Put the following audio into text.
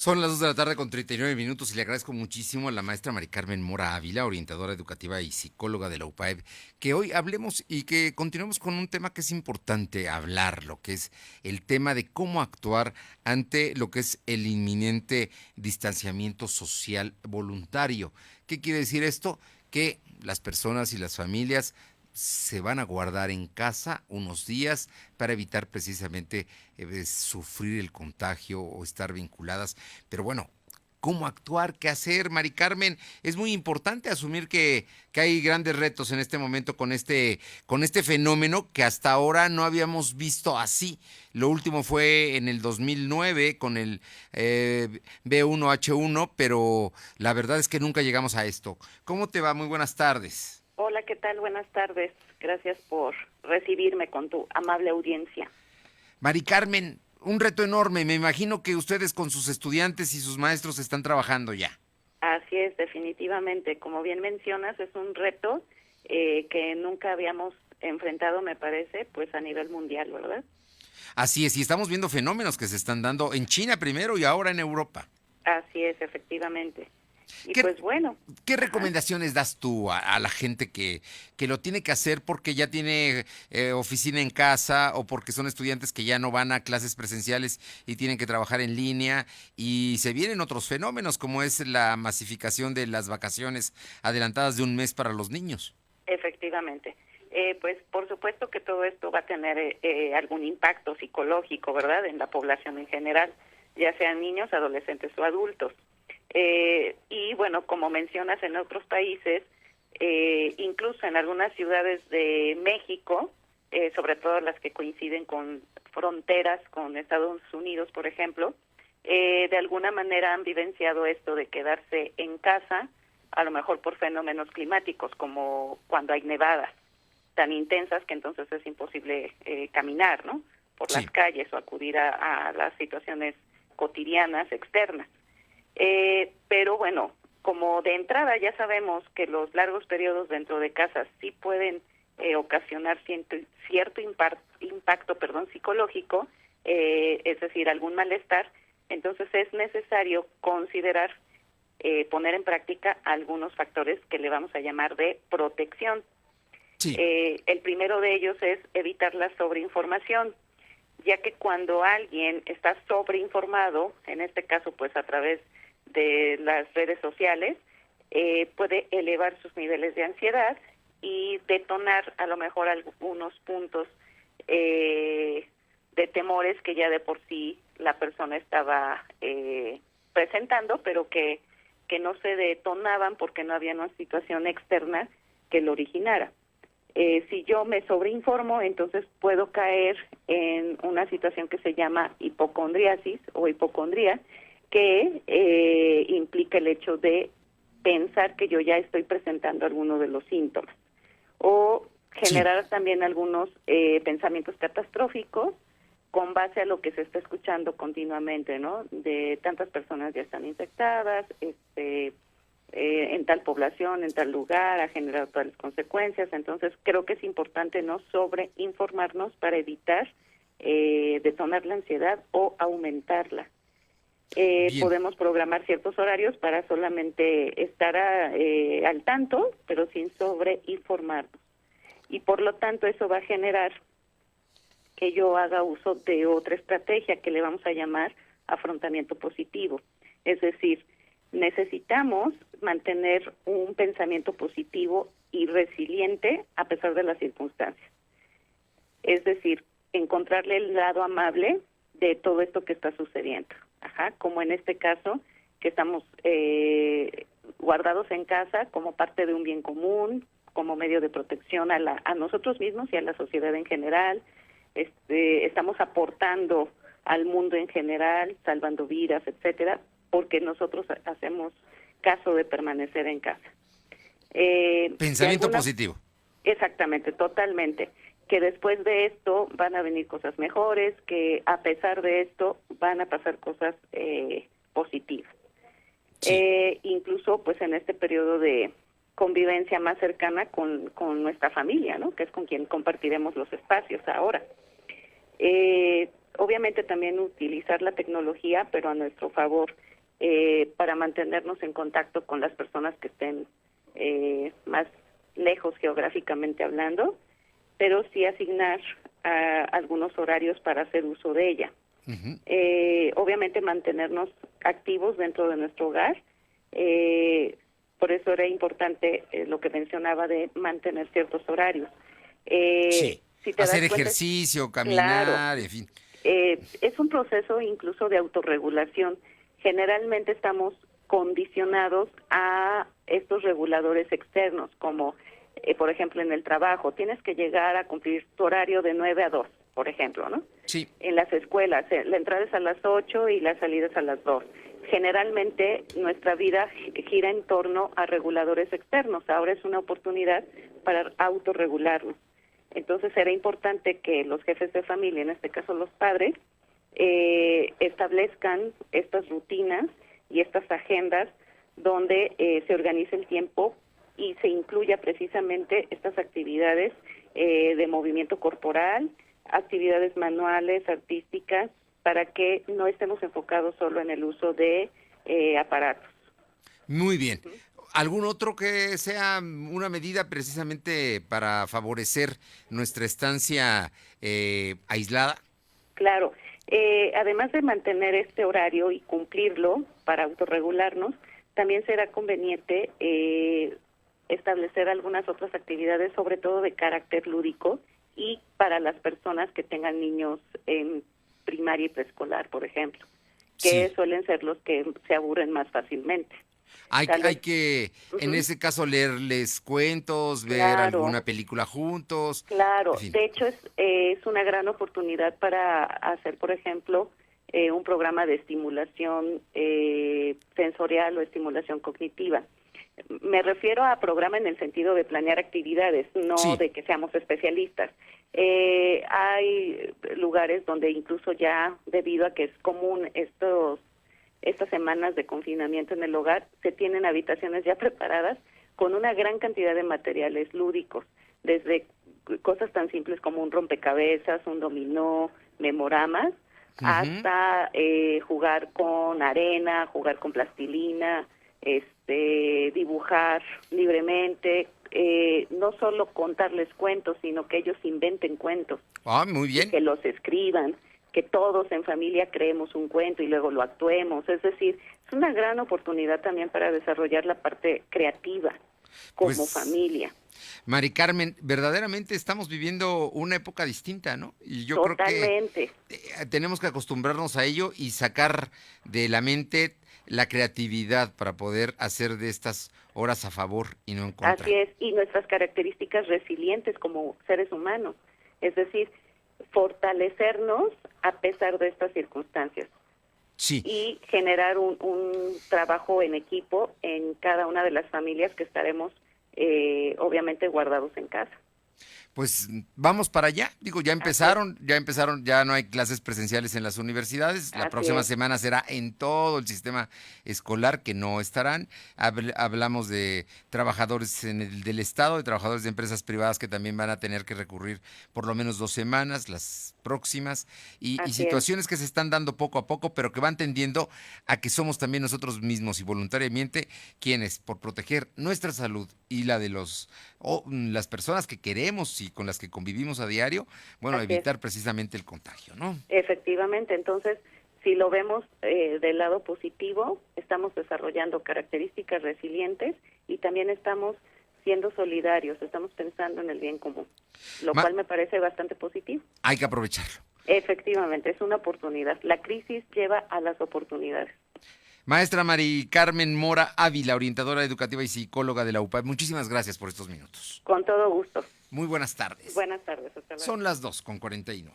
Son las 2 de la tarde con 39 minutos y le agradezco muchísimo a la maestra Mari Carmen Mora Ávila, orientadora educativa y psicóloga de la UPAEB, que hoy hablemos y que continuemos con un tema que es importante hablar, lo que es el tema de cómo actuar ante lo que es el inminente distanciamiento social voluntario. ¿Qué quiere decir esto? Que las personas y las familias se van a guardar en casa unos días para evitar precisamente sufrir el contagio o estar vinculadas. Pero bueno, ¿cómo actuar? ¿Qué hacer, Mari Carmen? Es muy importante asumir que hay grandes retos en este momento con este fenómeno que hasta ahora no habíamos visto así. Lo último fue en el 2009 con el B1H1, pero la verdad es que nunca llegamos a esto. ¿Cómo te va? Muy buenas tardes. Hola, ¿qué tal? Buenas tardes. Gracias por recibirme con tu amable audiencia. Mari Carmen, un reto enorme. Me imagino que ustedes con sus estudiantes y sus maestros están trabajando ya. Así es, definitivamente. Como bien mencionas, es un reto que nunca habíamos enfrentado, me parece, pues a nivel mundial, ¿verdad? Así es, y estamos viendo fenómenos que se están dando en China primero y ahora en Europa. Así es, efectivamente. Y ¿Qué, pues bueno, qué ajá. recomendaciones das tú a la gente que lo tiene que hacer porque ya tiene oficina en casa o porque son estudiantes que ya no van a clases presenciales y tienen que trabajar en línea y se vienen otros fenómenos como es la masificación de las vacaciones adelantadas de un mes para los niños? Efectivamente. Pues por supuesto que todo esto va a tener algún impacto psicológico, ¿verdad?, en la población en general, ya sean niños, adolescentes o adultos. Y bueno, como mencionas, en otros países, incluso en algunas ciudades de México, sobre todo las que coinciden con fronteras con Estados Unidos, por ejemplo, de alguna manera han vivenciado esto de quedarse en casa, a lo mejor por fenómenos climáticos, como cuando hay nevadas tan intensas que entonces es imposible caminar, ¿no?, por Sí, las calles o acudir a las situaciones cotidianas externas. Pero bueno, como de entrada ya sabemos que los largos periodos dentro de casa sí pueden ocasionar cierto impacto psicológico, es decir, algún malestar, entonces es necesario considerar poner en práctica algunos factores que le vamos a llamar de protección. sí, El primero de ellos es evitar la sobreinformación, ya que cuando alguien está sobreinformado, en este caso pues a través de las redes sociales, puede elevar sus niveles de ansiedad y detonar a lo mejor algunos puntos de temores que ya de por sí la persona estaba presentando, pero que no se detonaban porque no había una situación externa que lo originara. Si yo me sobreinformo, entonces puedo caer en una situación que se llama hipocondriasis o hipocondría, que implica el hecho de pensar que yo ya estoy presentando alguno de los síntomas, o sí. generar también algunos pensamientos catastróficos con base a lo que se está escuchando continuamente, ¿no? De tantas personas ya están infectadas, en tal población, en tal lugar, ha generado tales consecuencias. Entonces creo que es importante no sobreinformarnos para evitar detonar la ansiedad o aumentarla. Bien, Podemos programar ciertos horarios para solamente estar al tanto, pero sin sobreinformarnos. Y por lo tanto eso va a generar que yo haga uso de otra estrategia que le vamos a llamar afrontamiento positivo. Es decir, necesitamos mantener un pensamiento positivo y resiliente a pesar de las circunstancias. Es decir, encontrarle el lado amable de todo esto que está sucediendo. Como en este caso, que estamos guardados en casa como parte de un bien común, como medio de protección a nosotros mismos y a la sociedad en general. Estamos aportando al mundo en general, salvando vidas, etcétera, porque nosotros hacemos caso de permanecer en casa. De pensamiento alguna, positivo. exactamente, totalmente, que después de esto van a venir cosas mejores, que a pesar de esto van a pasar cosas positivas. Sí, Incluso pues en este periodo de convivencia más cercana con nuestra familia, ¿no?, que es con quien compartiremos los espacios ahora. Obviamente también utilizar la tecnología, pero a nuestro favor. para mantenernos en contacto con las personas que estén más lejos geográficamente hablando, pero sí asignar algunos horarios para hacer uso de ella. Ujú. Obviamente mantenernos activos dentro de nuestro hogar, por eso era importante lo que mencionaba de mantener ciertos horarios. Sí. Si te Hacer das cuenta, ejercicio, claro, caminar, en fin. es un proceso incluso de autorregulación. Generalmente estamos condicionados a estos reguladores externos, como por ejemplo en el trabajo, tienes que llegar a cumplir tu horario de 9 a 2, por ejemplo, ¿no? Sí. En las escuelas, la entrada es a las 8 y la salida es a las 2. Generalmente nuestra vida gira en torno a reguladores externos. Ahora es una oportunidad para autorregularnos. Entonces era importante que los jefes de familia, en este caso los padres, establezcan estas rutinas y estas agendas donde se organice el tiempo y se incluya precisamente estas actividades de movimiento corporal, actividades manuales, artísticas, para que no estemos enfocados solo en el uso de aparatos. Muy bien. ¿Algún otro que sea una medida precisamente para favorecer nuestra estancia aislada? Claro, además de mantener este horario y cumplirlo para autorregularnos, también será conveniente establecer algunas otras actividades, sobre todo de carácter lúdico, y para las personas que tengan niños en primaria y preescolar, por ejemplo, que Sí. suelen ser los que se aburren más fácilmente. Hay, Tal hay vez, que, en ujú, ese caso, leerles cuentos, ver claro, alguna película juntos, en claro. fin. De hecho, es una gran oportunidad para hacer, por ejemplo, un programa de estimulación sensorial o estimulación cognitiva. Me refiero a programa en el sentido de planear actividades, no Sí. de que seamos especialistas. Hay lugares donde incluso ya, debido a que es común estas semanas de confinamiento en el hogar, se tienen habitaciones ya preparadas con una gran cantidad de materiales lúdicos, desde cosas tan simples como un rompecabezas, un dominó, memoramas, Ujú. hasta jugar con arena, jugar con plastilina, dibujar libremente, no solo contarles cuentos, sino que ellos inventen cuentos Ah, muy y bien. que los escriban, que todos en familia creemos un cuento y luego lo actuemos. Es decir, es una gran oportunidad también para desarrollar la parte creativa como Pues, familia. Mari Carmen, verdaderamente estamos viviendo una época distinta, ¿no? Y yo creo que Totalmente. tenemos que acostumbrarnos a ello y sacar de la mente la creatividad para poder hacer de estas horas a favor y no en Así contra. es. Y nuestras características resilientes como seres humanos. Es decir, fortalecernos a pesar de estas circunstancias Sí, y generar un trabajo en equipo en cada una de las familias que estaremos obviamente guardados en casa. pues vamos para allá. Digo, Así es, ya no hay clases presenciales en las universidades. La así próxima es, semana será en todo el sistema escolar que no estarán. Hablamos de trabajadores del Estado, de trabajadores de empresas privadas que también van a tener que recurrir por lo menos 2 semanas, las próximas, y así es, situaciones que se están dando poco a poco, pero que van tendiendo a que somos también nosotros mismos y voluntariamente quienes, por proteger nuestra salud y la de las personas que queremos y con las que convivimos a diario, bueno, así es. evitar precisamente el contagio, ¿no? Efectivamente, entonces, si lo vemos del lado positivo, estamos desarrollando características resilientes y también estamos siendo solidarios, estamos pensando en el bien común, lo Ma- cual me parece bastante positivo. Hay que aprovecharlo. Efectivamente, es una oportunidad. La crisis lleva a las oportunidades. Maestra Mari Carmen Mora Ávila, orientadora educativa y psicóloga de la UPAD, muchísimas gracias por estos minutos. Con todo gusto. Muy buenas tardes. Buenas tardes, hasta luego. Son las 2:49.